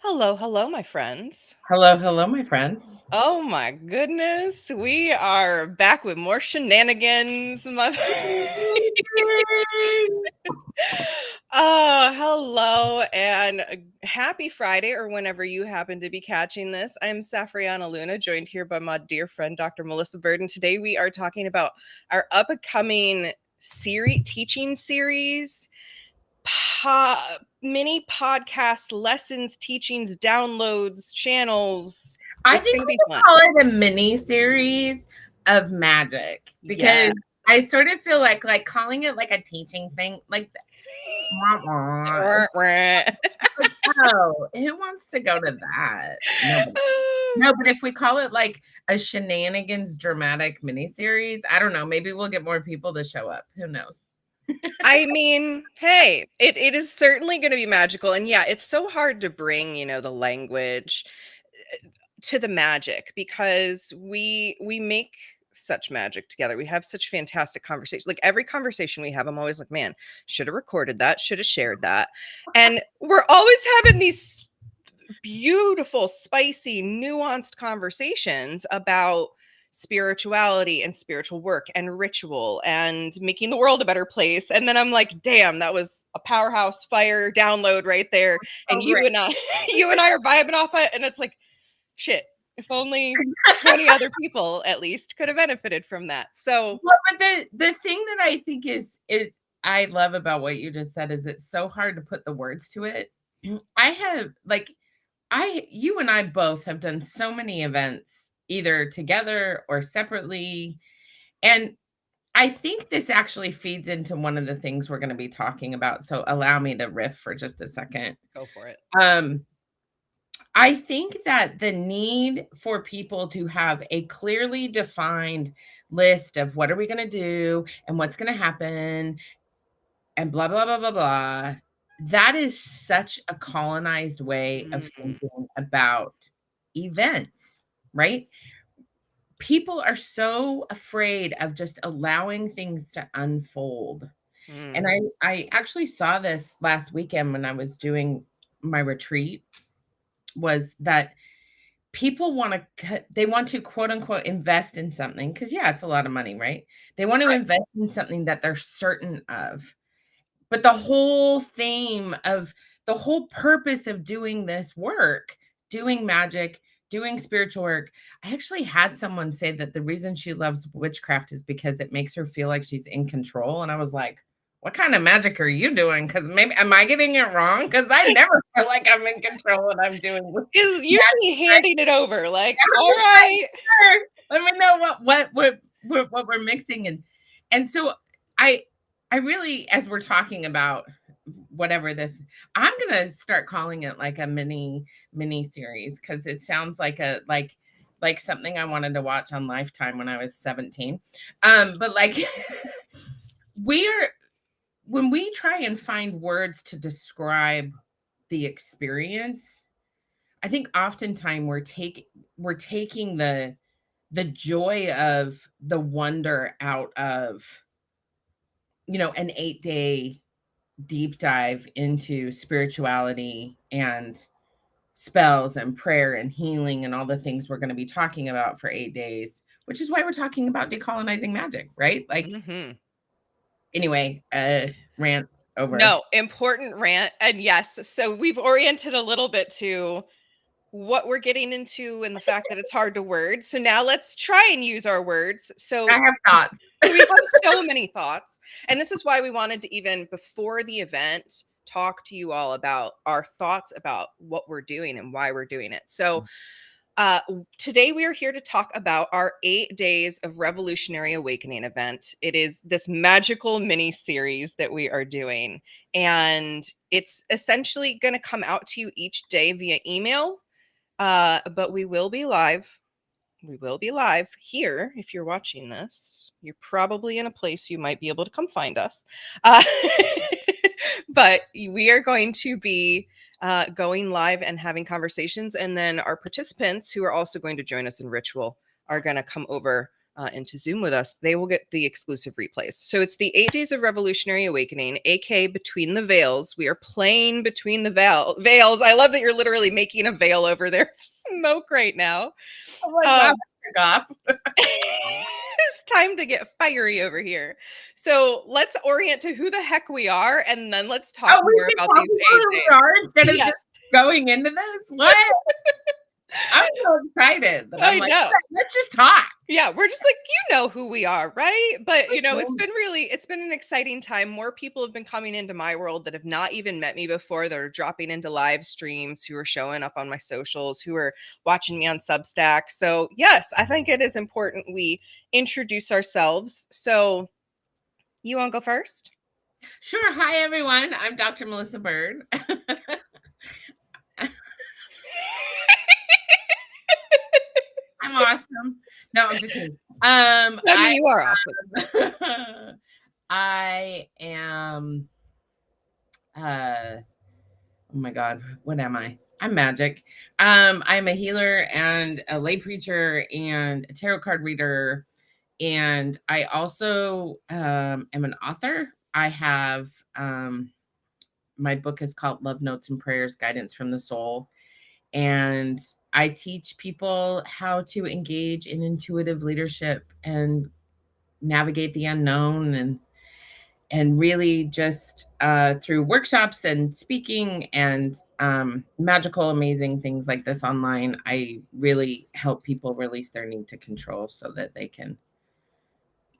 Hello, hello, my friends. Hello, hello, my friends. Oh my goodness, we are back with more shenanigans. Oh, hello, and happy Friday, or whenever you happen to be catching this. I'm Safrianna Lughna, joined here by my dear friend, Dr. Melissa Bird, and today we are talking about our upcoming teaching series, mini podcast lessons, teachings, downloads, channels. I It's think gonna we be could fun. call it a mini series of magic Yeah. because I sort of feel like calling it like a teaching thing, like wah, wah. It's like, oh, who wants to go to that? Nobody. No, but if we call it like a shenanigans dramatic mini series, I don't know. Maybe we'll get more people to show up. Who knows? I mean, hey, it is certainly going to be magical. And yeah, it's so hard to bring, the language to the magic because we make such magic together. We have such fantastic conversations. Like every conversation we have, I'm always like, man, should have recorded that, should have shared that. And we're always having these beautiful, spicy, nuanced conversations about spirituality and spiritual work and ritual and making the world a better place. And then I'm like, damn, that was a powerhouse fire download right there. And Oh, right. you and I are vibing off it. And it's like, shit, if only 20 other people at least could have benefited from that. So Well, but the thing that I think is I love about what you just said is it's so hard to put the words to it. I have you and I both have done so many events either together or separately, and I think this actually feeds into one of the things we're going to be talking about. So allow me to riff for just a second. go for it. I think that the need for people to have a clearly defined list of what are we going to do and what's going to happen and blah, blah, blah, blah, blah. That is such a colonized way of Mm, thinking about events, right? People are so afraid of just allowing things to unfold. And mm, I actually saw this last weekend when I was doing my retreat was that people they want to quote unquote invest in something because yeah, it's a lot of money, right? They want to right. invest in something that they're certain of. But the whole theme of the whole purpose of doing this work, doing magic, doing spiritual work, I actually had someone say that the reason she loves witchcraft is because it makes her feel like she's in control. And I was like, what kind of magic are you doing? Because maybe am I getting it wrong? Because I never feel like I'm in control when I'm doing Is magic. usually handing it over, like, I'm all just like, right. sure, let me know what we're mixing. And so I I really, as we're talking about whatever this, I'm gonna start calling it like a mini series because it sounds like like something I wanted to watch on Lifetime when I was 17. But like we're when we try and find words to describe the experience, I think oftentimes we're taking the joy of the wonder out of, an 8-day deep dive into spirituality and spells and prayer and healing and all the things we're going to be talking about for 8 days, which is why we're talking about decolonizing magic, right? Like, Mhm. anyway, rant over. No, important rant. And yes, so we've oriented a little bit to what we're getting into and the fact that it's hard to word. So now let's try and use our words. I So have thoughts. we have so many thoughts. And this is why we wanted to, even before the event, talk to you all about our thoughts about what we're doing and why we're doing it. So today we are here to talk about our 8 days of Revolutionary Awakening event. It is this magical mini series that we are doing, and it's essentially going to come out to you each day via email. But we will be live. We will be live here. If you're watching this, you're probably in a place you might be able to come find us. Uh, but we are going to be going live and having conversations. And then our participants, who are also going to join us in ritual, are going to come over into Zoom with us, they will get the exclusive replays. So it's the 8 Days of Revolutionary Awakening, aka Between the Veils. We are playing Between the Veils. I love that you're literally making a veil over there smoke right now. I'm like, wow, off. It's time to get fiery over here. So let's orient to who the heck we are, and then let's talk more about these 8 days. Instead of just going into this. What? I'm so excited. I know. Let's just talk. Yeah, we're just like, you know who we are, right? But it's been an exciting time. More people have been coming into my world that have not even met me before. That are dropping into live streams, who are showing up on my socials, who are watching me on Substack. So yes, I think it is important we introduce ourselves. So you want to go first? Sure. Hi, everyone. I'm Dr. Melissa Bird. I'm awesome. No, I'm just kidding. You are awesome. I am. Oh my God, what am I? I'm magic. I'm a healer and a lay preacher and a tarot card reader, and I also am an author. I have my book is called Love Notes and Prayers: Guidance from the Soul. And I teach people how to engage in intuitive leadership and navigate the unknown, and really just through workshops and speaking and magical, amazing things like this online, I really help people release their need to control so that they can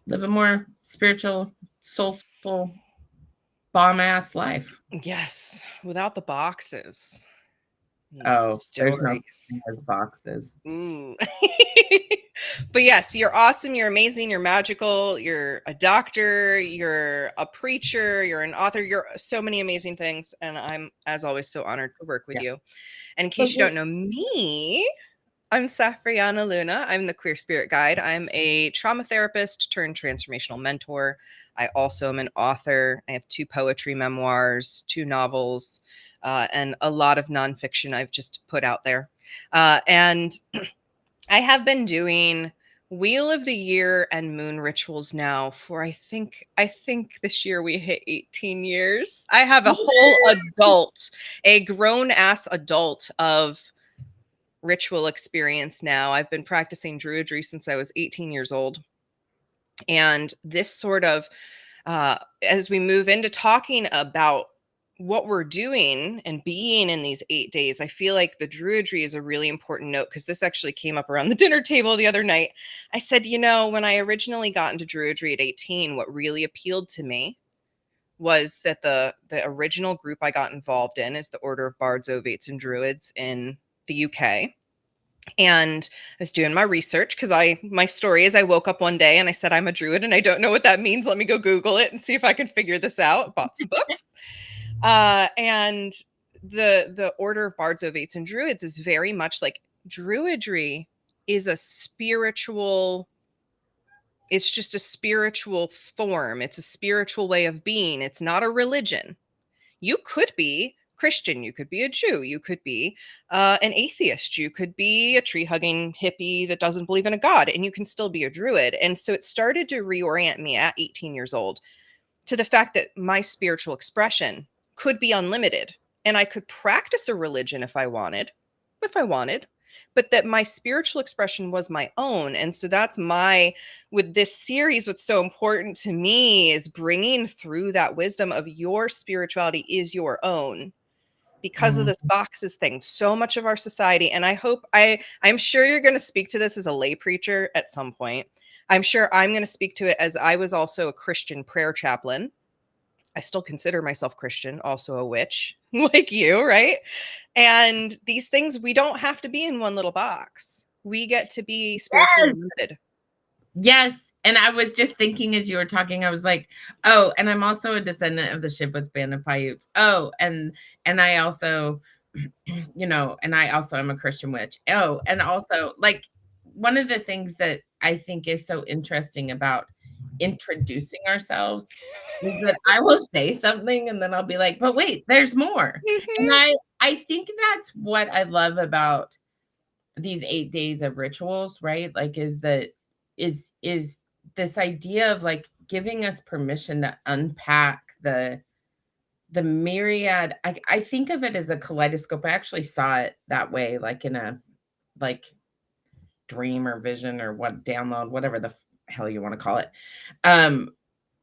live a more spiritual, soulful, bomb-ass life. Yes, without the boxes. Oh, there's no boxes. But yes, you're awesome. You're amazing. You're magical. You're a doctor. You're a preacher. You're an author. You're so many amazing things. And I'm, as always, so honored to work with you. And in case you don't know me, I'm Safrianna Lughna. I'm the Queer Spirit Guide. I'm a trauma therapist turned transformational mentor. I also am an author. I have 2 poetry memoirs, 2 novels, and a lot of nonfiction I've just put out there. And I have been doing Wheel of the Year and moon rituals now for I think this year we hit 18 years. I have a whole a grown ass adult of ritual experience now. I've been practicing Druidry since I was 18 years old. And this sort of, as we move into talking about what we're doing and being in these 8 days, I feel like the Druidry is a really important note, because this actually came up around the dinner table the other night. I said, when I originally got into Druidry at 18, what really appealed to me was that the original group I got involved in is the Order of Bards, Ovates, and Druids in the UK. And I was doing my research because my story is I woke up one day and I said, I'm a Druid and I don't know what that means. Let me go Google it and see if I can figure this out. Bought some books. And the Order of Bards, Ovates, and Druids is very much like Druidry is a spiritual, it's just a spiritual form. It's a spiritual way of being. It's not a religion. You could be Christian, you could be a Jew, you could be an atheist, you could be a tree-hugging hippie that doesn't believe in a god, and you can still be a Druid. And so it started to reorient me at 18 years old to the fact that my spiritual expression could be unlimited, and I could practice a religion if I wanted, but that my spiritual expression was my own. And so that's with this series, what's so important to me is bringing through that wisdom of your spirituality is your own. Because of this boxes thing, so much of our society, and I'm sure you're going to speak to this as a lay preacher at some point. I'm sure I'm going to speak to it as I was also a Christian prayer chaplain. I still consider myself Christian, also a witch like you, right? And these things, we don't have to be in one little box. We get to be spiritually limited. Yes. And I was just thinking as you were talking, I was like, oh, and I'm also a descendant of the Shivwits Band of Paiutes. Oh, and I also, and I also am a Christian witch. Oh, and also, like, one of the things that I think is so interesting about introducing ourselves is that I will say something and then I'll be like, but wait, there's more. And I think that's what I love about these 8 days of rituals, right? Like, is that is this idea of like giving us permission to unpack the myriad. I think of it as a kaleidoscope. I actually saw it that way, like in a like dream or vision or what download, whatever the hell you want to call it.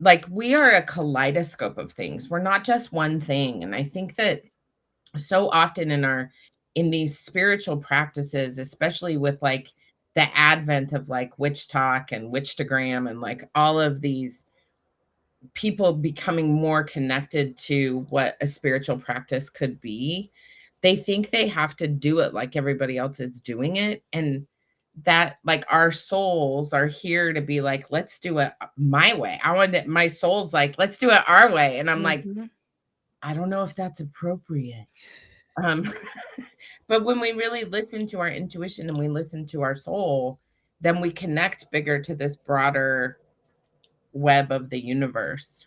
Like we are a kaleidoscope of things. We're not just one thing. And I think that so often in these spiritual practices, especially with like the advent of like witch talk and witchtagram and like all of these people becoming more connected to what a spiritual practice could be, they think they have to do it like everybody else is doing it. And that like our souls are here to be like, let's do it my way. My soul's like, let's do it our way. And I'm like, I don't know if that's appropriate. But when we really listen to our intuition and we listen to our soul, then we connect bigger to this broader web of the universe.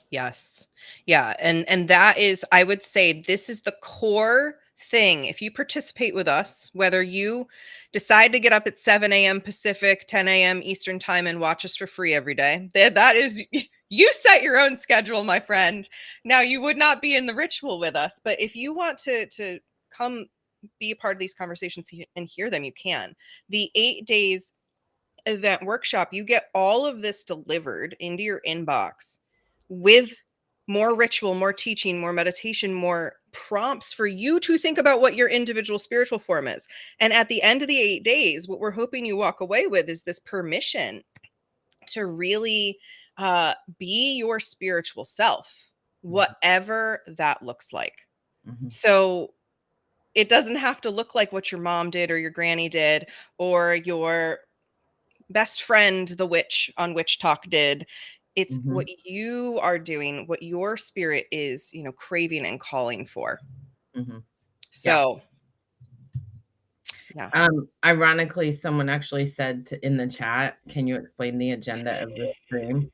Yes. Yeah. And that is, I would say, this is the core thing. If you participate with us, whether you decide to get up at 7 a.m. Pacific, 10 a.m. Eastern time and watch us for free every day, that is, you set your own schedule, my friend. Now, you would not be in the ritual with us, but if you want to come be a part of these conversations and hear them, you can. The 8 days event workshop, you get all of this delivered into your inbox with more ritual, more teaching, more meditation, more prompts for you to think about what your individual spiritual form is. And at the end of the 8 days, what we're hoping you walk away with is this permission to really be your spiritual self, whatever that looks like. So it doesn't have to look like what your mom did or your granny did or your best friend, the witch on Witch Talk did. It's what you are doing, what your spirit is, craving and calling for. So, yeah. Ironically, someone actually said in the chat, can you explain the agenda of the stream?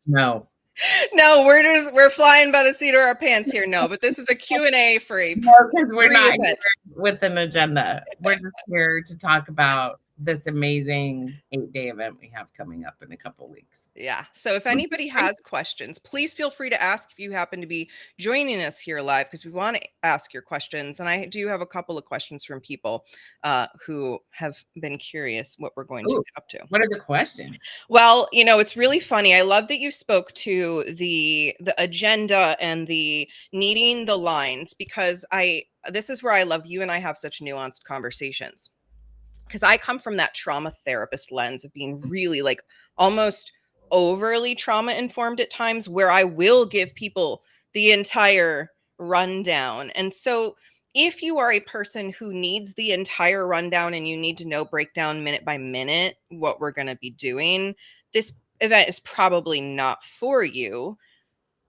No. No, we're flying by the seat of our pants here. No, but this is a Q&A for a because we're not here with an agenda. We're just here to talk about this amazing 8-day event we have coming up in a couple weeks. Yeah. So if anybody has questions, please feel free to ask if you happen to be joining us here live, because we want to ask your questions. And I do have a couple of questions from people who have been curious what we're going to get up to. What are the questions? Well, it's really funny. I love that you spoke to the agenda and the needing the lines, because this is where I love you and I have such nuanced conversations. Because I come from that trauma therapist lens of being really like almost overly trauma informed at times, where I will give people the entire rundown. And so if you are a person who needs the entire rundown and you need to know breakdown minute by minute what we're going to be doing, this event is probably not for you.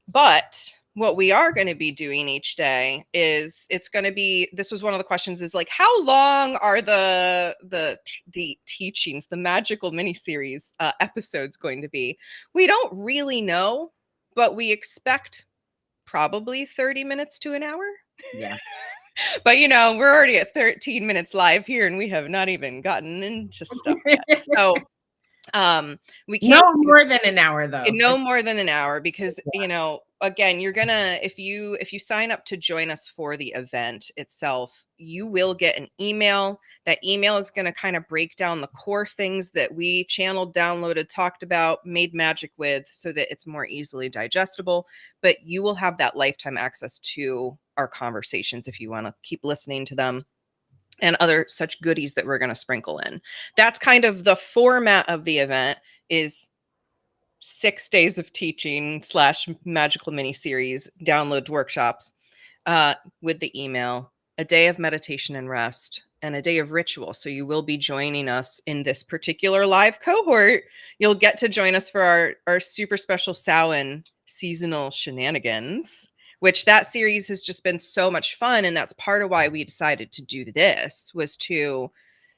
But what we are going to be doing each day is this was one of the questions, is like, how long are the teachings, the magical miniseries episodes going to be? We don't really know, but we expect probably 30 minutes to an hour. Yeah. But we're already at 13 minutes live here and we have not even gotten into stuff yet. So we can't no more than an hour though. No more than an hour, because again, you're gonna, if you sign up to join us for the event itself, you will get an email. That email is going to kind of break down the core things that we channeled, downloaded, talked about, made magic with, so that it's more easily digestible. But you will have that lifetime access to our conversations if you want to keep listening to them, and other such goodies that we're going to sprinkle in. That's kind of the format of the event, is 6 days of teaching / magical mini series, download workshops with the email, a day of meditation and rest, and a day of ritual. So you will be joining us in this particular live cohort. You'll get to join us for our super special Samhain seasonal shenanigans, which that series has just been so much fun. And that's part of why we decided to do this, was to,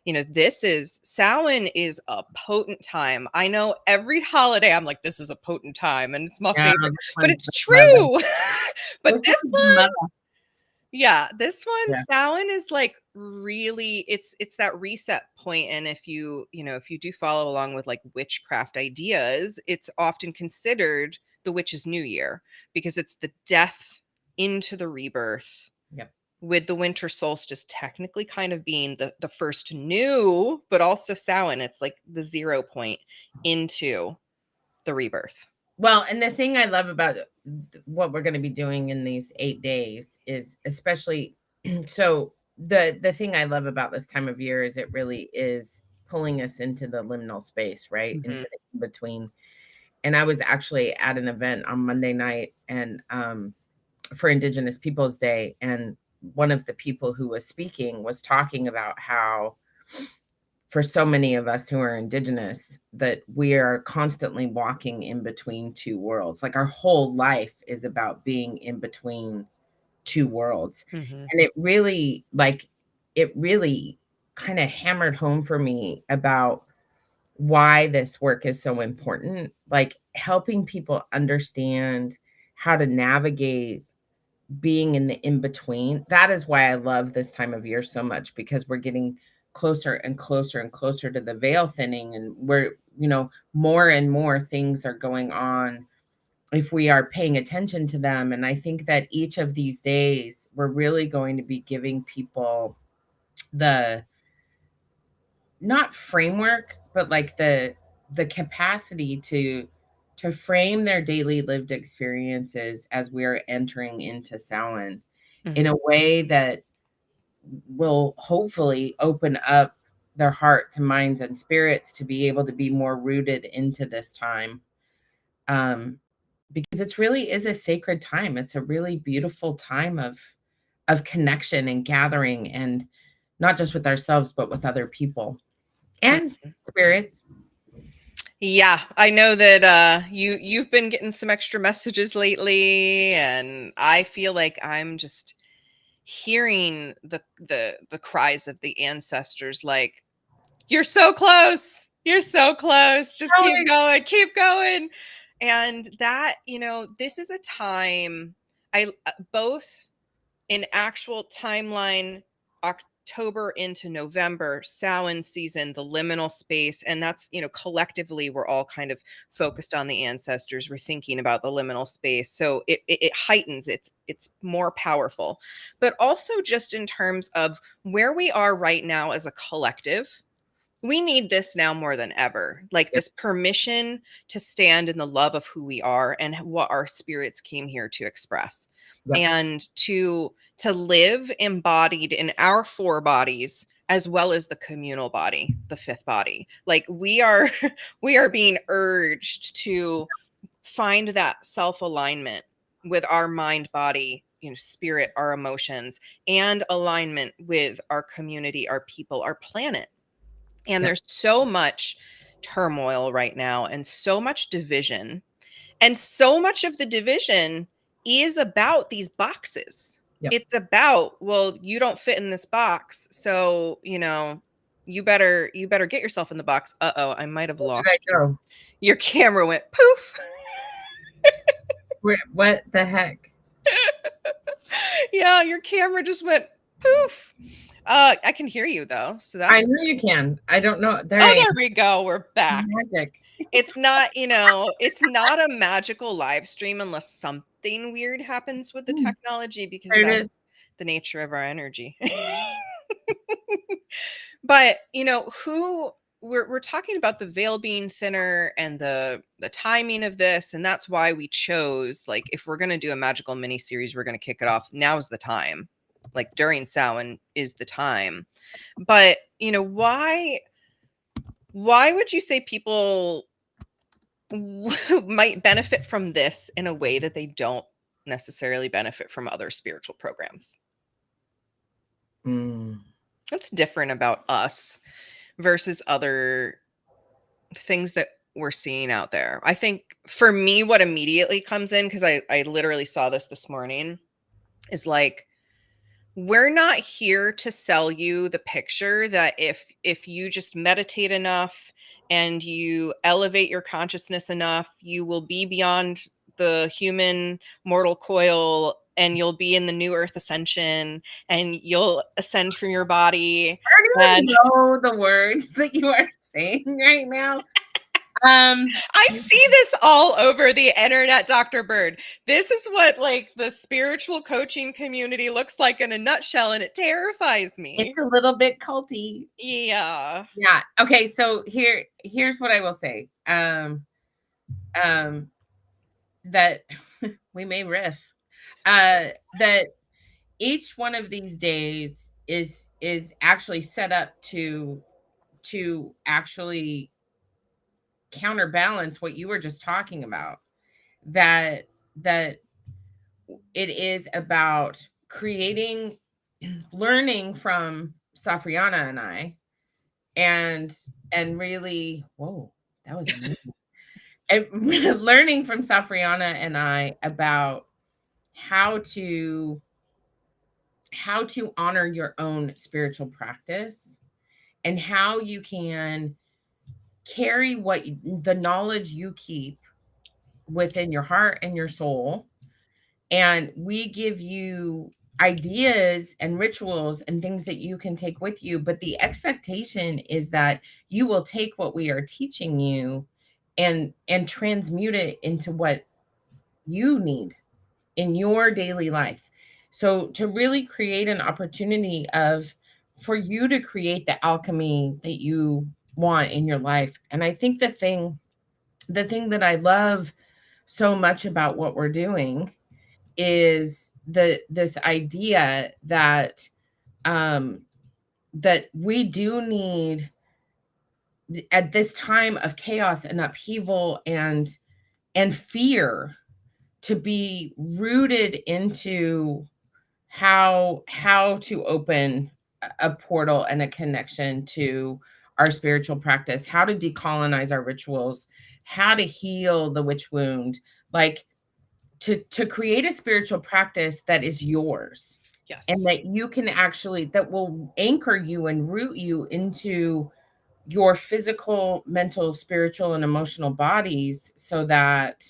Samhain is a potent time. I know every holiday I'm like, this is a potent time and it's my favorite, but it's true. But this one, Yeah, this one, Yeah. Samhain is like really it's that reset point. And if if you do follow along with like witchcraft ideas, it's often considered the witch's new year because it's the death into the rebirth. Yep. With the winter solstice technically kind of being the first new, but also Samhain, it's like the 0 point into the rebirth. Well, and the thing I love about what we're going to be doing in these 8 days is especially so the thing I love about this time of year is it really is pulling us into the liminal space, right? Mhm. Into the in between. And I was actually at an event on Monday night and for Indigenous Peoples Day, and one of the people who was speaking was talking about how for so many of us who are Indigenous, that we are constantly walking in between two worlds. Like our whole life is about being in between two worlds. Mhm. And it really kind of hammered home for me about why this work is so important, like helping people understand how to navigate being in the in between. That is why I love this time of year so much, because we're getting closer and closer and closer to the veil thinning, and we're, more and more things are going on if we are paying attention to them. And I think that each of these days we're really going to be giving people the, not framework, but like the capacity to frame their daily lived experiences as we're entering into Samhain in Mhm. a way that will hopefully open up their hearts and minds and spirits to be able to be more rooted into this time. Because it really is a sacred time. It's a really beautiful time of connection and gathering, and not just with ourselves, but with other people and Mhm. spirits. Yeah, I know that you've been getting some extra messages lately, and I feel like I'm just hearing the cries of the ancestors like, you're so close. You're so close. Just keep Totally. going. Keep going. And that, this is a time both in actual timeline, October into November, Samhain season, the liminal space, and that's, collectively we're all kind of focused on the ancestors. We're thinking about the liminal space, so it heightens. It's more powerful, but also just in terms of where we are right now as a collective. We need this now more than ever, like Yep. this permission to stand in the love of who we are and what our spirits came here to express, Yep. and to live embodied in our four bodies as well as the communal body, the fifth body. Like we are we are being urged to find that self-alignment with our mind, body, spirit, our emotions, and alignment with our community, our people, our planet. And Yep. there's so much turmoil right now and so much division. And so much of the division is about these boxes. Yep. It's about, well, you don't fit in this box. So, you better get yourself in the box. Uh-oh, I might have Where did I lost you. go? Your camera went poof. What the heck? Yeah, your camera just went poof. I can hear you though. So I that's know you can. I don't know. There Oh, I there we go. We're am. back. Magic. It's not, it's not a magical live stream unless something weird happens with the Hmm, technology, because there it that's is. the nature of our energy. But, who we're talking about the veil being thinner and the timing of this, and that's why we chose, like, if we're going to do a magical mini series, we're going to kick it off. Now's the time. Like during Samhain is the time. But, why would you say people might benefit from this in a way that they don't necessarily benefit from other spiritual programs? Mm. What's different about us versus other things that we're seeing out there? I think for me, what immediately comes in, because I literally saw this morning, is like, we're not here to sell you the picture that if you just meditate enough and you elevate your consciousness enough, you will be beyond the human mortal coil and you'll be in the new earth ascension, and you'll ascend from your body. I don't even know the words that you are saying right now. I see this all over the internet, Dr. Bird. This is what like the spiritual coaching community looks like in a nutshell, and it terrifies me. It's a little bit culty. Yeah. Yeah. Okay. So here's what I will say. That we may riff. That each one of these days is actually set up to actually counterbalance what you were just talking about. That it is about learning from Safrianna and I, and really, whoa, that was amazing. And learning from Safrianna and I about how to honor your own spiritual practice, and how you can carry the knowledge you keep within your heart and your soul. And we give you ideas and rituals and things that you can take with you. But the expectation is that you will take what we are teaching you and transmute it into what you need in your daily life. So to really create an opportunity for you to create the alchemy that you want in your life. And I think the thing that I love so much about what we're doing is this idea that that we do need, at this time of chaos and upheaval and fear, to be rooted into how to open a portal and a connection to our spiritual practice, how to decolonize our rituals, how to heal the witch wound, like to create a spiritual practice that is yours. Yes. And that you can actually, that will anchor you and root you into your physical, mental, spiritual, and emotional bodies, so that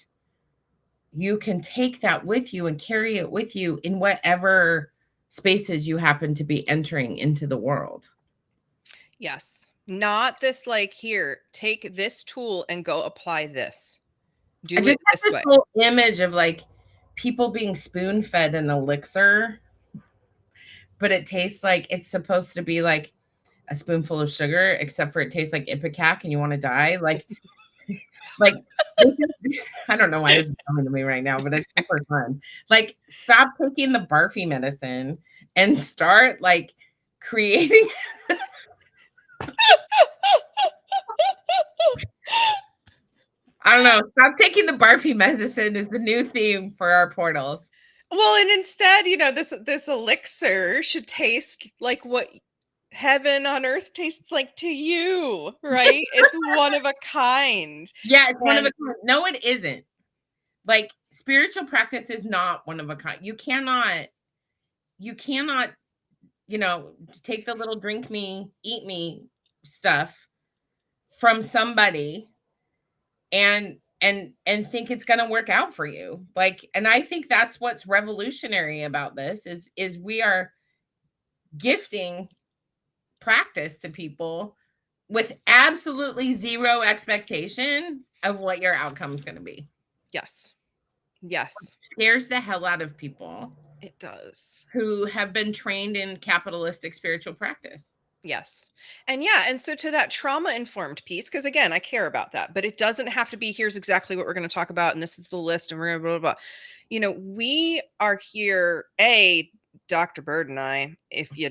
you can take that with you and carry it with you in whatever spaces you happen to be entering into the world. Yes. Not this like, here, take this tool and go apply this. Do I just it have this this way. whole image of like people being spoon-fed an elixir, but it tastes like it's supposed to be like a spoonful of sugar, except for it tastes like Ipecac and you want to die. Like I don't know why this is coming to me right now, but it's super fun. Like, stop taking the barfy medicine and start like creating. I don't know. Stop taking the barfy medicine is the new theme for our portals. Well, and instead, this elixir should taste like what heaven on earth tastes like to you, right? It's one of a kind. Yeah, it's one of a kind. No, it isn't. Like, spiritual practice is not one of a kind. You cannot, take the little drink me, eat me stuff from somebody and think it's going to work out for you. Like, and I think that's what's revolutionary about this is we are gifting practice to people with absolutely zero expectation of what your outcome is going to be. Yes. Yes. It scares the hell out of people. It does. Who have been trained in capitalistic spiritual practice. Yes. And so to that trauma-informed piece, because again, I care about that, but it doesn't have to be, here's exactly what we're going to talk about, and this is the list, and we're going to blah, blah, blah. We are here, Dr. Bird and I, if you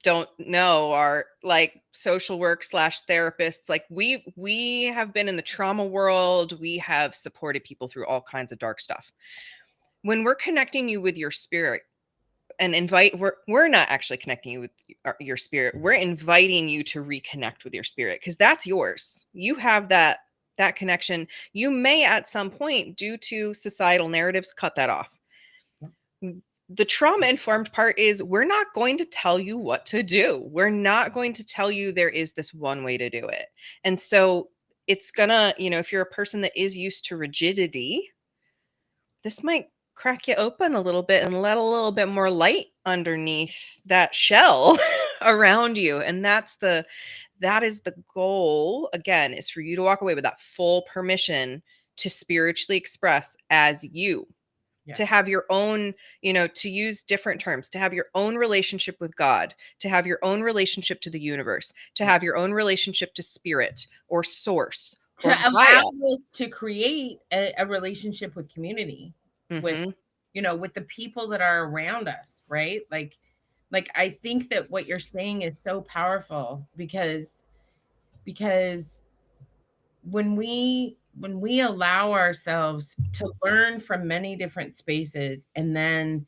don't know, are like social work / therapists. Like we have been in the trauma world. We have supported people through all kinds of dark stuff. When we're connecting you with your spirit, and we're not actually connecting you with your spirit. We're inviting you to reconnect with your spirit, because that's yours. You have that connection. You may at some point, due to societal narratives, cut that off. The trauma-informed part is, we're not going to tell you what to do. We're not going to tell you there is this one way to do it. And so it's gonna, if you're a person that is used to rigidity, this might crack you open a little bit and let a little bit more light underneath that shell around you. And that is the goal, again, is for you to walk away with that full permission to spiritually express as you. Yeah. To have your own, to use different terms, to have your own relationship with God, to have your own relationship to the universe, to have your own relationship to spirit or source. To allow us to create a relationship with community, with, with the people that are around us, right? Like I think that what you're saying is so powerful because when we allow ourselves to learn from many different spaces and then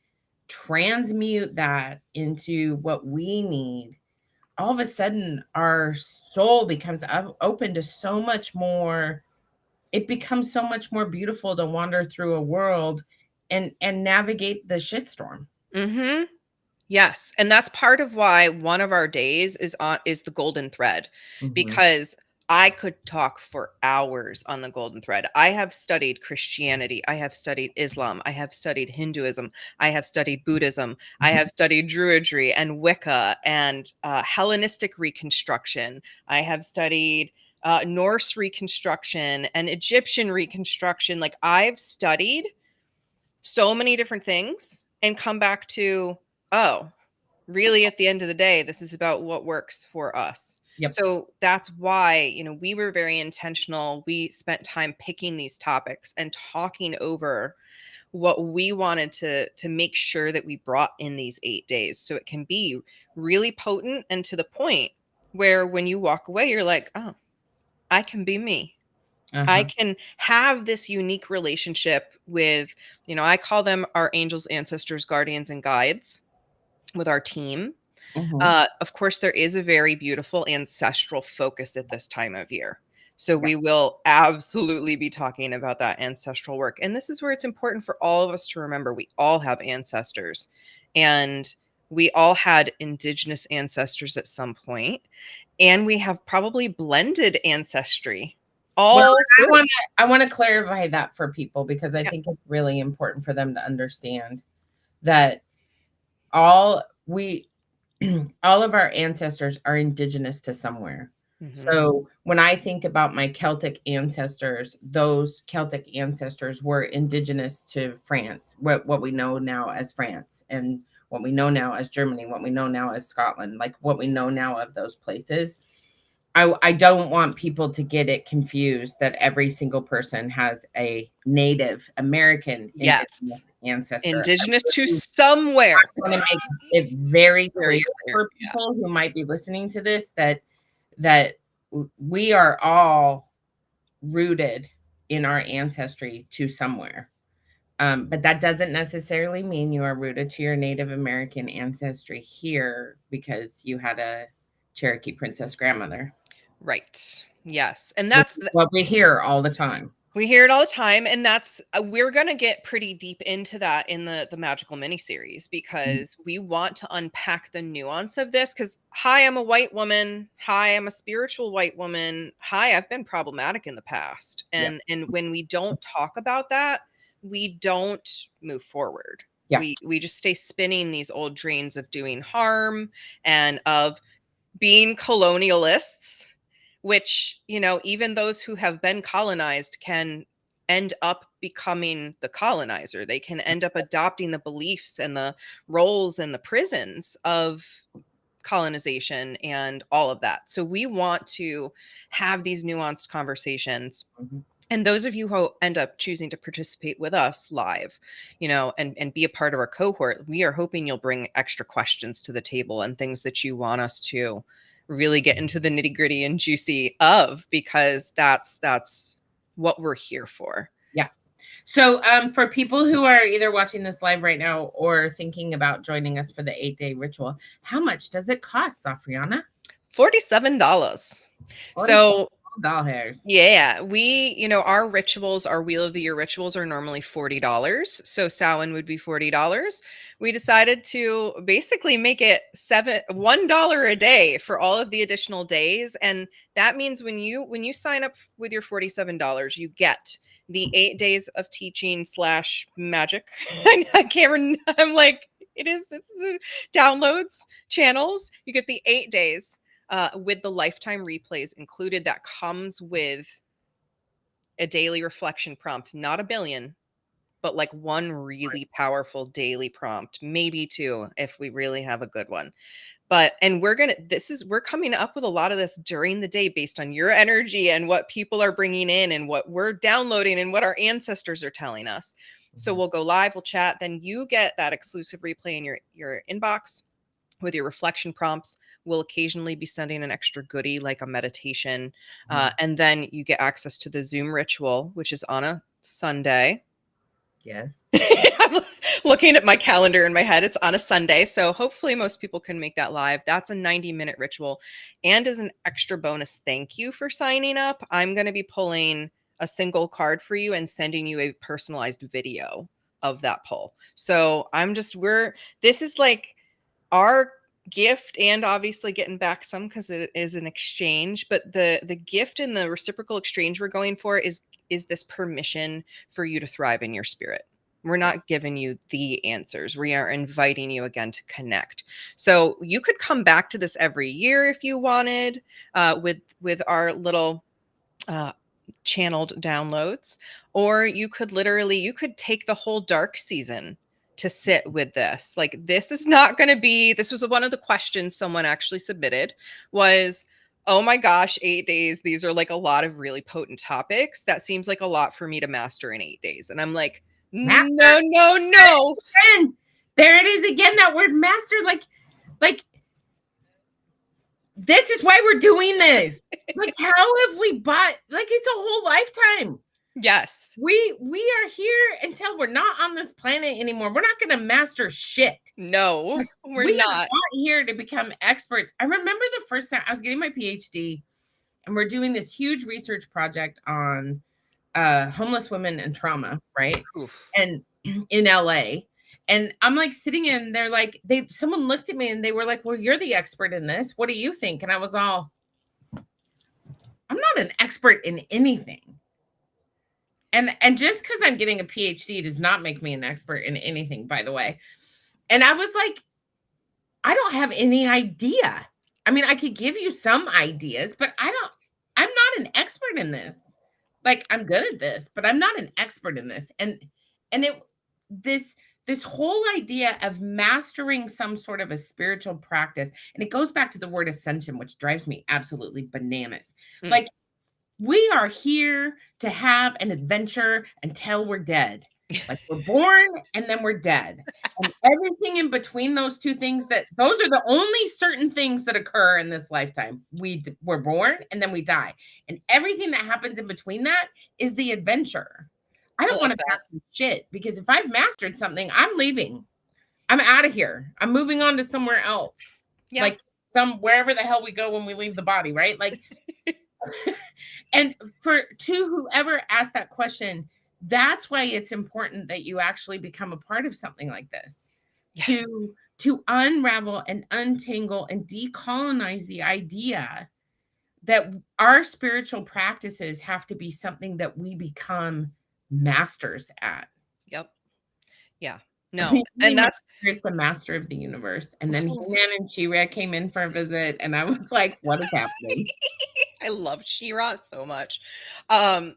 transmute that into what we need, all of a sudden our soul becomes open to so much more. It becomes so much more beautiful to wander through a world and navigate the shitstorm. Mm-hmm. Yes. And that's part of why one of our days is the golden thread, because I could talk for hours on the golden thread. I have studied Christianity. I have studied Islam. I have studied Hinduism. I have studied Buddhism. I have studied Druidry and Wicca and Hellenistic Reconstruction. I have studied Norse Reconstruction and Egyptian Reconstruction. Like, I've studied so many different things and come back to, oh, really, at the end of the day, this is about what works for us. Yep. So that's why, we were very intentional. We spent time picking these topics and talking over what we wanted to make sure that we brought in these 8 days. So it can be really potent and to the point where when you walk away, you're like, oh, I can be me. I can have this unique relationship with, I call them our angels, ancestors, guardians, and guides with our team. Of course, there is a very beautiful ancestral focus at this time of year. So we will absolutely be talking about that ancestral work. And this is where it's important for all of us to remember we all have ancestors, and we all had indigenous ancestors at some point, and we have probably blended ancestry. Well, I want to clarify that for people, because I think it's really important for them to understand that all of our ancestors are indigenous to somewhere. So when I think about my Celtic ancestors, those Celtic ancestors were indigenous to France, what we know now as France, and what we know now as Germany, what we know now as Scotland, like what we know now of those places. I don't want people to get it confused that every single person has a Native American ancestor. Indigenous to somewhere. I want to make it very clear for people who might be listening to this that we are all rooted in our ancestry to somewhere. But that doesn't necessarily mean you are rooted to your Native American ancestry here because you had a Cherokee princess grandmother. Right. Yes. And that's what we hear all the time. We hear it all the time. And that's, we're going to get pretty deep into that in the magical miniseries, because we want to unpack the nuance of this. Because, hi, I'm a white woman. Hi, I'm a spiritual white woman. Hi, I've been problematic in the past. And when we don't talk about that, we don't move forward. We just stay spinning these old drains of doing harm and of being colonialists, which, even those who have been colonized can end up becoming the colonizer. They can end up adopting the beliefs and the roles and the prisons of colonization and all of that. So we want to have these nuanced conversations. And those of you who end up choosing to participate with us live, and be a part of our cohort, we are hoping you'll bring extra questions to the table and things that you want us to really get into the nitty-gritty and juicy of, because that's what we're here for. Yeah. So for people who are either watching this live right now or thinking about joining us for the 8-day ritual, how much does it cost, Safrianna? $47. So doll hairs. Yeah, we, our rituals, our Wheel of the Year rituals are normally $40. So Samhain would be $40. We decided to basically make it $1 a day for all of the additional days. And that means when you sign up with your $47, you get the 8 days of teaching / magic. I can't remember. I'm like, it's downloads, channels. You get the 8 days with the lifetime replays included. That comes with a daily reflection prompt, not a billion, but like one really powerful daily prompt, maybe 2 if we really have a good one. But, and we're coming up with a lot of this during the day based on your energy and what people are bringing in and what we're downloading and what our ancestors are telling us. So we'll go live, we'll chat, then you get that exclusive replay in your inbox with your reflection prompts. We'll occasionally be sending an extra goodie like a meditation. And then you get access to the Zoom ritual, which is on a Sunday. Yes. I'm looking at my calendar in my head. It's on a Sunday. So hopefully most people can make that live. That's a 90-minute ritual. And as an extra bonus thank you for signing up, I'm going to be pulling a single card for you and sending you a personalized video of that pull. So this is like our gift, and obviously getting back some because it is an exchange, but the gift and the reciprocal exchange we're going for is this permission for you to thrive in your spirit. We're not giving you the answers. We are inviting you again to connect. So you could come back to this every year if you wanted, with our little channeled downloads, or you could take the whole dark season to sit with this. Like, this was one of the questions someone actually submitted was, oh my gosh, 8 days. These are like a lot of really potent topics. That seems like a lot for me to master in 8 days. And I'm like, master? No. There it is again, that word master. Like, this is why we're doing this. Like, how have we bought, like, it's a whole lifetime. Yes. We are here until we're not on this planet anymore. We're not going to master shit. No, we're not here to become experts. I remember the first time I was getting my PhD, and we're doing this huge research project on homeless women and trauma, right? Oof. And in LA. And I'm like sitting in, they're like, someone looked at me and they were like, well, you're the expert in this. What do you think? And I was all, I'm not an expert in anything. And just because I'm getting a PhD does not make me an expert in anything, by the way. And I was like, I don't have any idea. I mean, I could give you some ideas, but I'm not an expert in this. Like, I'm good at this, but I'm not an expert in this. And this whole idea of mastering some sort of a spiritual practice, and it goes back to the word ascension, which drives me absolutely bananas. Like, we are here to have an adventure until we're dead. Like, we're born and then we're dead. And everything in between those two things, those are the only certain things that occur in this lifetime. We're born and then we die. And everything that happens in between that is the adventure. I don't want to master shit, because if I've mastered something, I'm leaving. I'm out of here. I'm moving on to somewhere else. Yeah. Like wherever the hell we go when we leave the body, right? Like, and to whoever asked that question, that's why it's important that you actually become a part of something like this. Yes. To unravel and untangle and decolonize the idea that our spiritual practices have to be something that we become masters at. Yep. Yeah. No. And that's the master of the universe. And then He-Man and She-Ra came in for a visit, and I was like, what is happening? I love She-Ra so much.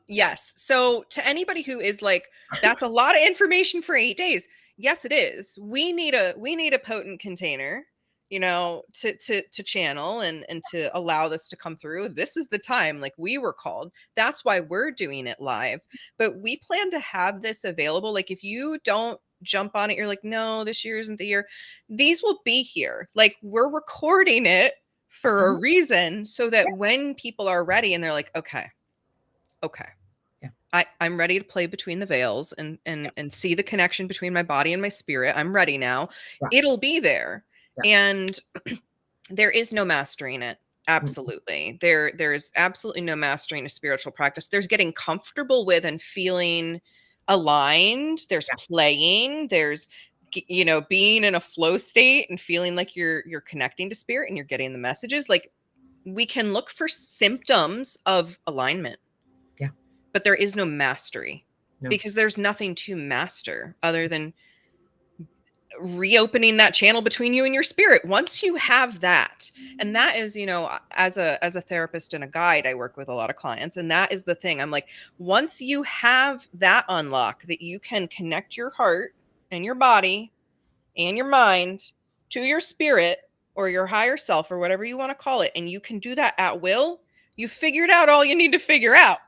Yes. So to anybody who is like, that's a lot of information for 8 days. Yes, it is. We need a potent container, to channel and to allow this to come through. This is the time, like, we were called. That's why we're doing it live. But we plan to have this available. Like, if you don't jump on it, you're like, no, this year isn't the year. These will be here. Like, we're recording it for a reason, so that when people are ready and they're like, okay, yeah, I'm ready to play between the veils and see the connection between my body and my spirit. I'm ready now. Yeah. It'll be there. Yeah. And there is no mastering it. Absolutely. There's absolutely no mastering a spiritual practice. There's getting comfortable with and feeling aligned. There's playing. There's being in a flow state and feeling like you're connecting to spirit and you're getting the messages. Like, we can look for symptoms of alignment. Yeah. but there is no mastery. No. Because there's nothing to master other than reopening that channel between you and your spirit. Once you have that, and that is, you know, as a therapist and a guide, I work with a lot of clients, and that is the thing. I'm like, once you have that unlock, that you can connect your heart and your body and your mind to your spirit or your higher self or whatever you want to call it, and you can do that at will, you figured out all you need to figure out.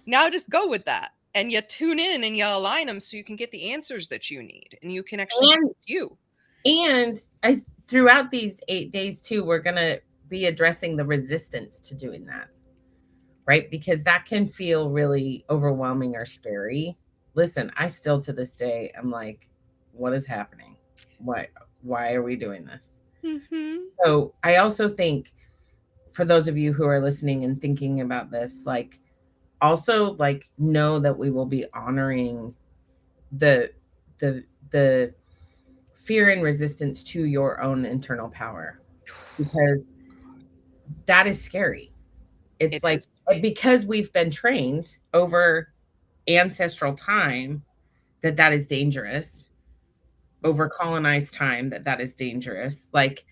Now just go with that, and you tune in and you align them so you can get the answers that you need, and you can actually use you. And throughout these 8 days too, we're going to be addressing the resistance to doing that, right? Because that can feel really overwhelming or scary. Listen, I still to this day, I'm like, what is happening? Why are we doing this? So I also think for those of you who are listening and thinking about this, like, also like know that we will be honoring the fear and resistance to your own internal power, because that is scary. It's like, because we've been trained over ancestral time that is dangerous, over colonized time that is dangerous. Like,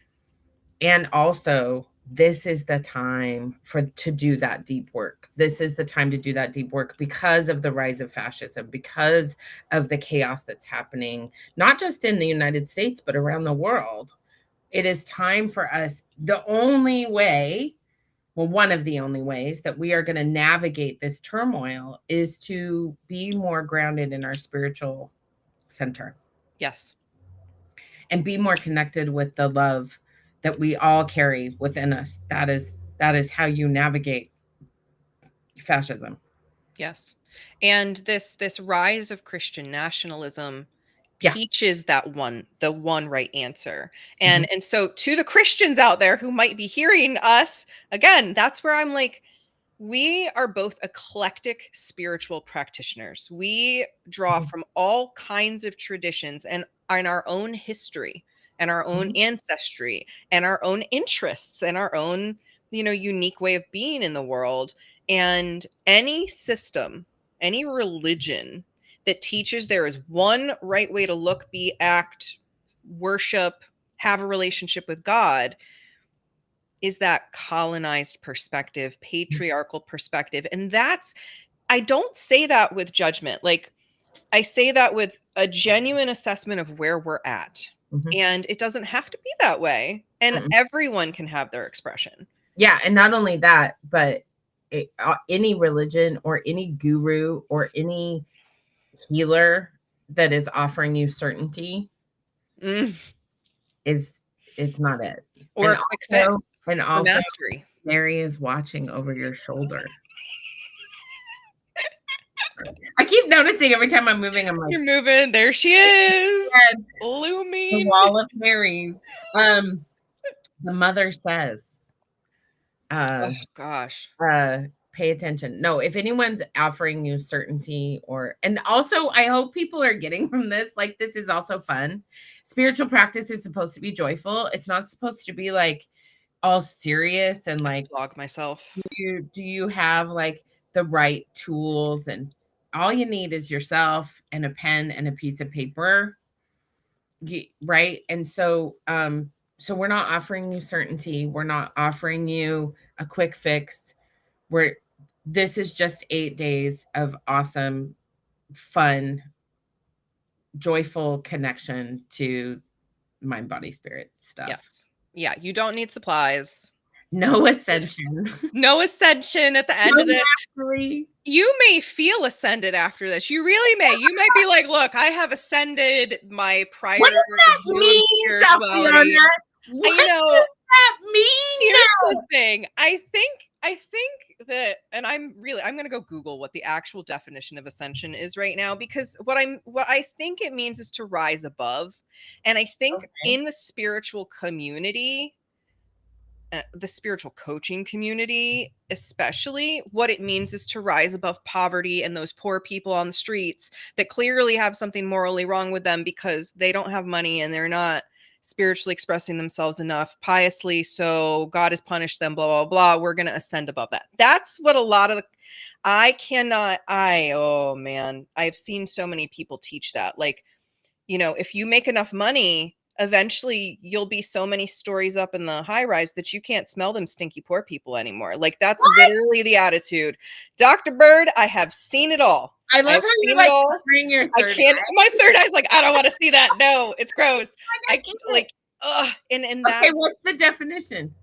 and also this is the time to do that deep work. This is the time to do that deep work because of the rise of fascism, because of the chaos that's happening, not just in the United States, but around the world. It is time for us. The only way, well, one of the only ways that we are going to navigate this turmoil is to be more grounded in our spiritual center. Yes. And be more connected with the love that we all carry within us. That is how you navigate fascism. Yes. And this rise of Christian nationalism teaches the one right answer. And so to the Christians out there who might be hearing us, again, that's where I'm like, we are both eclectic spiritual practitioners. We draw from all kinds of traditions and in our own history and our own ancestry and our own interests and our own, you know, unique way of being in the world. And any system, any religion that teaches there is one right way to look, be, act, worship, have a relationship with God is that colonized perspective, patriarchal perspective. And that's, I don't say that with judgment. Like, I say that with a genuine assessment of where we're at. And it doesn't have to be that way. And everyone can have their expression. Yeah. And not only that, but any religion or any guru or any healer that is offering you certainty it's not it. Or and also mastery. Mary is watching over your shoulder. I keep noticing every time I'm moving, I'm like, you're moving. There she is. Looming. The wall of Marys. The mother says, oh gosh. Pay attention. No, if anyone's offering you certainty and also I hope people are getting from this, like, this is also fun. Spiritual practice is supposed to be joyful. It's not supposed to be like all serious and like vlog myself. Do you have like the right tools? And all you need is yourself and a pen and a piece of paper. Right. And so, so we're not offering you certainty. We're not offering you a quick fix. This is just 8 days of awesome, fun, joyful connection to mind, body, spirit stuff. Yes. Yeah. You don't need supplies. No ascension. No ascension at the end of this. You may feel ascended after this. You really may. You might be like, look, I have ascended my prior. What does that mean, Safrianna? What does that mean? Here's the thing. I think that, and I'm going to go Google what the actual definition of ascension is right now, because what I think it means is to rise above. And I think in the spiritual community, the spiritual coaching community, especially, what it means is to rise above poverty and those poor people on the streets that clearly have something morally wrong with them because they don't have money and they're not spiritually expressing themselves enough piously, so God has punished them, blah, blah, blah. We're going to ascend above that. That's what a lot of oh man, I've seen so many people teach that. Like, if you make enough money, eventually you'll be so many stories up in the high rise that you can't smell them stinky poor people anymore. Like, that's literally the attitude. Dr. Bird, I have seen it all. I love how you're like covering your third eye. My third eye's like, I don't want to see that. No, it's gross. I can't, like, and that's okay. What's the definition?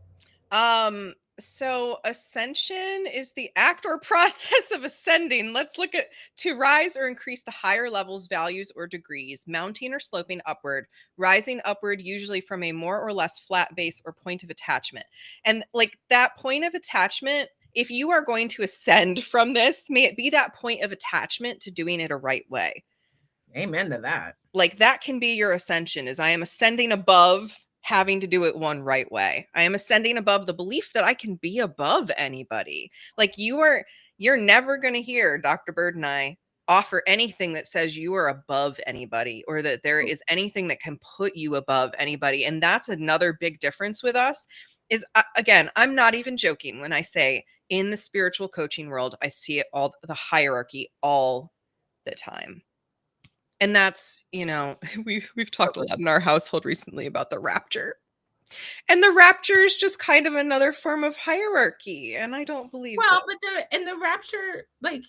So ascension is the act or process of ascending. Let's look at to rise or increase to higher levels, values, or degrees, mounting or sloping upward, rising upward, usually from a more or less flat base or point of attachment. And like that point of attachment, if you are going to ascend from this, may it be that point of attachment to doing it a right way. Amen to that. Like, that can be your ascension, is I am ascending above having to do it one right way. I am ascending above the belief that I can be above anybody. Like, you're never going to hear Dr. Bird and I offer anything that says you are above anybody or that there is anything that can put you above anybody. And that's another big difference with us is, again, I'm not even joking when I say in the spiritual coaching world, I see it all, the hierarchy all the time. And that's, we've talked a lot in our household recently about the rapture. And the rapture is just kind of another form of hierarchy. And I don't believe but the rapture, like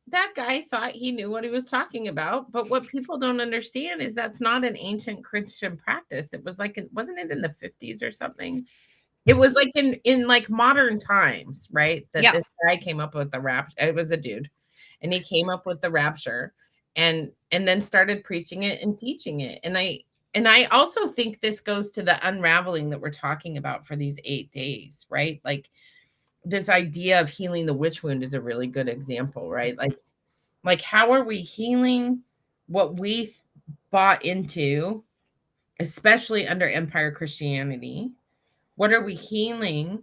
that guy thought he knew what he was talking about. But what people don't understand is that's not an ancient Christian practice. It was like, wasn't it in the 50s or something? It was like in like modern times, right? That this guy came up with the rapture. It was a dude. And he came up with the rapture. And then started preaching it and teaching it. And I also think this goes to the unraveling that we're talking about for these 8 days, right? Like this idea of healing the witch wound is a really good example, right? Like how are we healing what we bought into, especially under Empire Christianity? What are we healing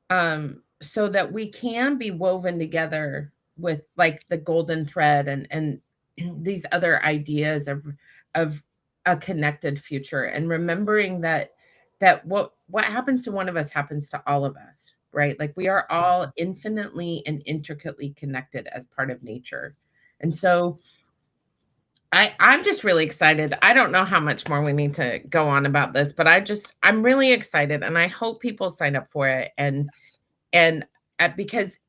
so that we can be woven together with like the golden thread and these other ideas of a connected future, and remembering that what happens to one of us happens to all of us, right? Like we are all infinitely and intricately connected as part of nature. And so I'm just really excited. I don't know how much more we need to go on about this, but I'm really excited, and I hope people sign up for it. And because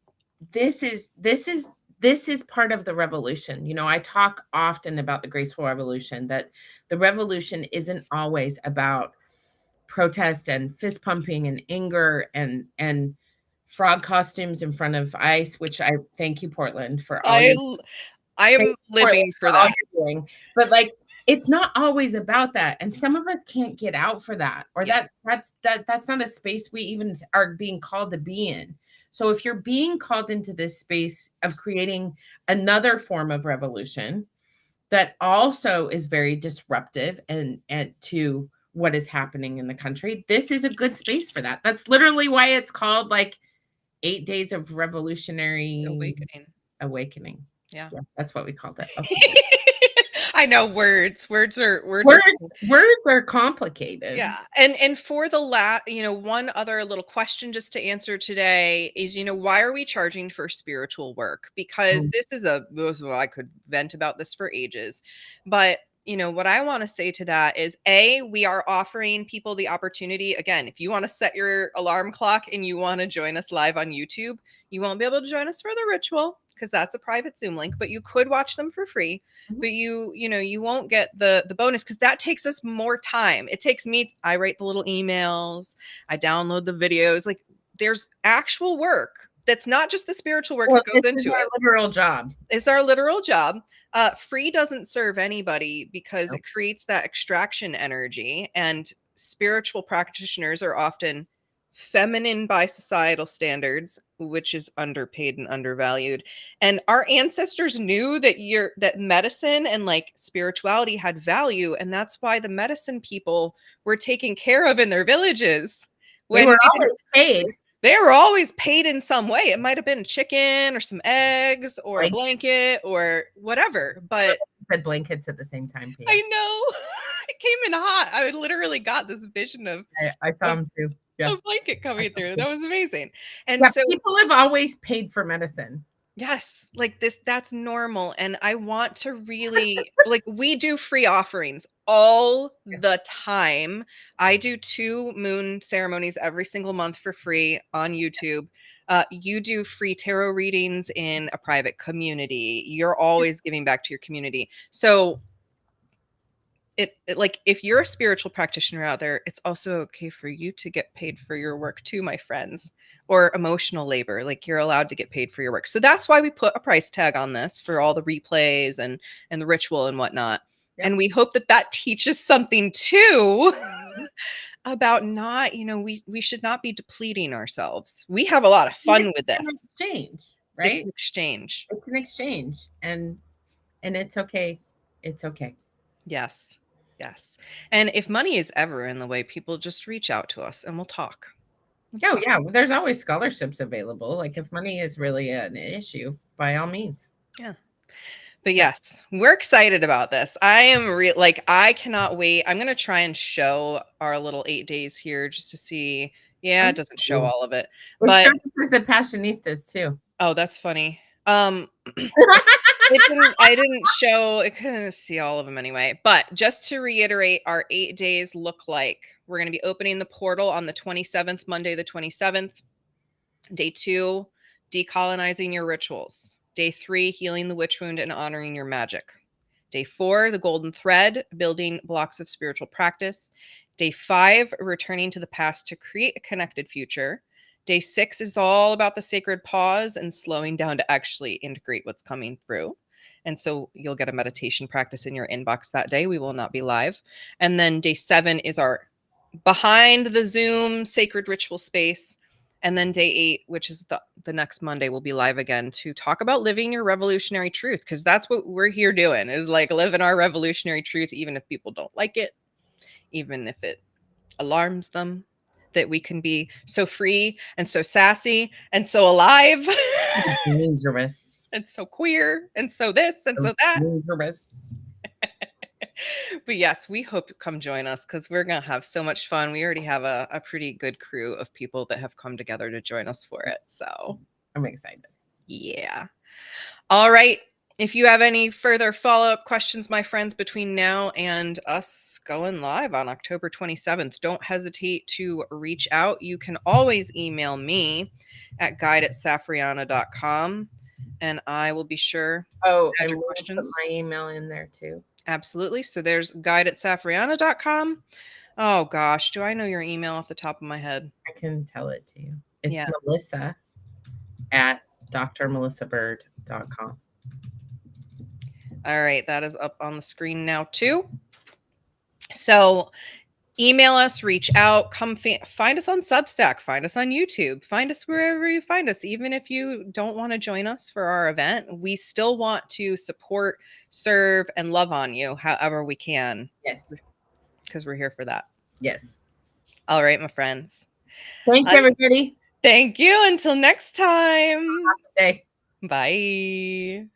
this is part of the revolution. I talk often about the graceful revolution, that the revolution isn't always about protest and fist pumping and anger and frog costumes in front of ICE, which I thank you, Portland, for all I am living for that. But like, it's not always about that. And some of us can't get out for that, or that's not a space we even are being called to be in. So if you're being called into this space of creating another form of revolution that also is very disruptive and to what is happening in the country, this is a good space for that. That's literally why it's called like 8 days of revolutionary awakening. Yeah. Yes, that's what we called it. Okay. I know words are complicated. Yeah. And for the one other little question just to answer today is, why are we charging for spiritual work? Because I could vent about this for ages, but what I want to say to that is, we are offering people the opportunity. Again, if you want to set your alarm clock and you want to join us live on YouTube, you won't be able to join us for the ritual because that's a private Zoom link, but you could watch them for free. Mm-hmm. But you won't get the bonus because that takes us more time. It takes me, I write the little emails, I download the videos. Like, there's actual work. That's not just the spiritual work that goes into it. Literal job. It's our literal job. Free doesn't serve anybody because it creates that extraction energy, and spiritual practitioners are often feminine by societal standards, which is underpaid and undervalued. And our ancestors knew that medicine and like spirituality had value, and that's why the medicine people were taken care of in their villages. They were always paid. They were always paid in some way. It might have been chicken or some eggs or a blanket or whatever, but said blankets at the same time. I know. It came in hot. I literally got this vision of I saw them too. Yeah. a blanket coming through. That was amazing. And Yeah, so people have always paid for medicine. yes, like this, that's normal. And I want to really like we do free offerings all the time. I do 2 moon ceremonies every single month for free on YouTube. You do free tarot readings in a private community. You're always giving back to your community. So it like if you're a spiritual practitioner out there, it's also okay for you to get paid for your work too, my friends, or emotional labor. Like you're allowed to get paid for your work. So that's why we put a price tag on this for all the replays and the ritual and whatnot. Yep. And we hope that that teaches something too about not, we should not be depleting ourselves. We have a lot of fun with this. It's an exchange, right? It's an exchange. It's an exchange, and it's okay. It's okay. Yes. Yes. And if money is ever in the way, people just reach out to us and we'll talk. Oh, yeah. Well, there's always scholarships available. Like if money is really an issue, by all means. Yeah. But yes, we're excited about this. I am I cannot wait. I'm going to try and show our little 8 days here just to see. Yeah, it doesn't show all of it. Well, But show the Passionistas too. Oh, that's funny. I didn't show, I couldn't see all of them anyway. But just to reiterate, our 8 days look like we're going to be opening the portal on the 27th, Monday, the 27th. Day 2, decolonizing your rituals. Day 3, healing the witch wound and honoring your magic. Day 4, the golden thread, building blocks of spiritual practice. Day 5, returning to the past to create a connected future. Day 6 is all about the sacred pause and slowing down to actually integrate what's coming through. And so you'll get a meditation practice in your inbox that day. We will not be live. And then day 7 is our behind the Zoom sacred ritual space. And then day 8, which is the next Monday, we'll be live again to talk about living your revolutionary truth. Because that's what we're here doing, is like living our revolutionary truth, even if people don't like it, even if it alarms them, that we can be so free and so sassy and so alive. Dangerous. And so queer and so this and so that. Dangerous. But yes, we hope you come join us because we're going to have so much fun. We already have a pretty good crew of people that have come together to join us for it. So I'm excited. Yeah. All right. If you have any further follow-up questions, my friends, between now and us going live on October 27th, don't hesitate to reach out. You can always email me at guide@safrianna.com, and I will be sure to add and your we'll questions. put my email in there too. Absolutely. So there's guide@safrianna.com. Oh, gosh. Do I know your email off the top of my head? I can tell it to you. It's Melissa at drmelissabird.com. All right, that is up on the screen now too. So email us, reach out, come find us on Substack, find us on YouTube, find us wherever you find us. Even if you don't want to join us for our event, we still want to support, serve, and love on you however we can. Yes. Because we're here for that. Yes. All right, my friends. Thanks, everybody. Thank you. Until next time. Have a good day. Bye.